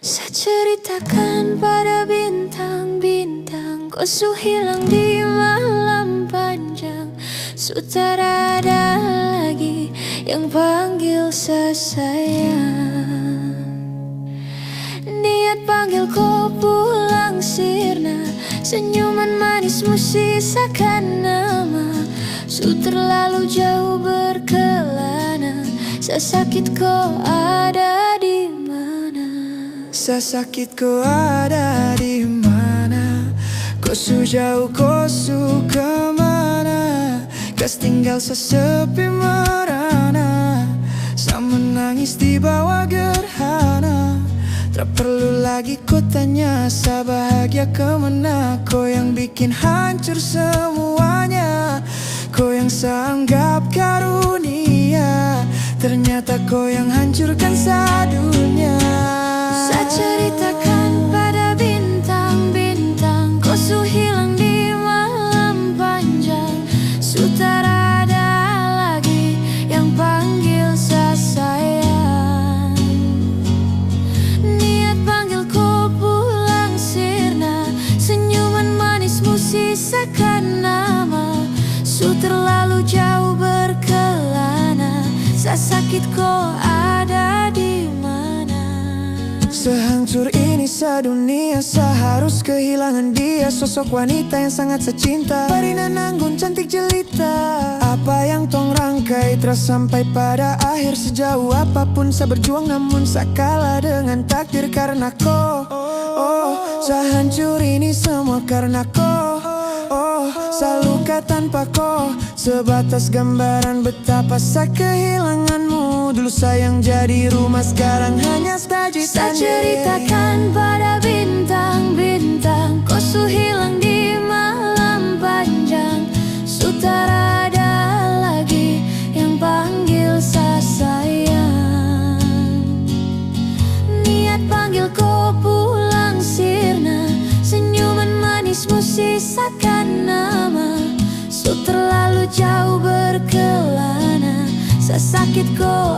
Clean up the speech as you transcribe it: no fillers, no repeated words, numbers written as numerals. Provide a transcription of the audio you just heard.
Saya ceritakan pada bintang-bintang, kau su hilang di malam panjang. Sutara ada lagi yang panggil saya sayang. Niat panggil kau pulang sirna, senyuman manismu sisakan nama. Su terlalu jauh berkelana, saya sakit kau ada di mana? Saya sakit kau ada di mana? Kau su jauh, kau su kemana? Kas tinggal sesepi merana, saya menangis di bawah gerhana. Tak perlu lagi ku tanya, saya bahagia kemana? Kau yang bikin hancur semuanya, kau yang saya anggap karunia, ternyata kau yang hancurkan sadunya. Saya ceritakan pada bintang-bintang, kau su hilang di malam panjang. Sutara ada lagi yang panggil saya sayang. Niat panggil kau pulang sirna, senyuman manismu sisakan nama. Su terlalu jauh berkelana, saya sakit kau ada di mana? Sehancur ini sedunia, saya harus kehilangan dia. Sosok wanita yang sangat saya cinta, Farina Nanggun cantik jelita. Apa yang tong rangkai terus sampai pada akhir. Sejauh apapun saya berjuang, namun saya kalah dengan takdir karena kau. Saya hancur ini semua karena kau. Saya luka tanpa kau, sebatas gambaran betapa saya kehilanganmu. Dulu sayang jadi rumah, sekarang hanya saji Saya tanding. ceritakan pada bintang-bintang, kau su hilang di malam panjang. Sutara ada lagi yang panggil saya sayang. Niat panggil kau pulang sirna, senyuman manismu sisakan nama. Su terlalu jauh berkelana, saya sakit kau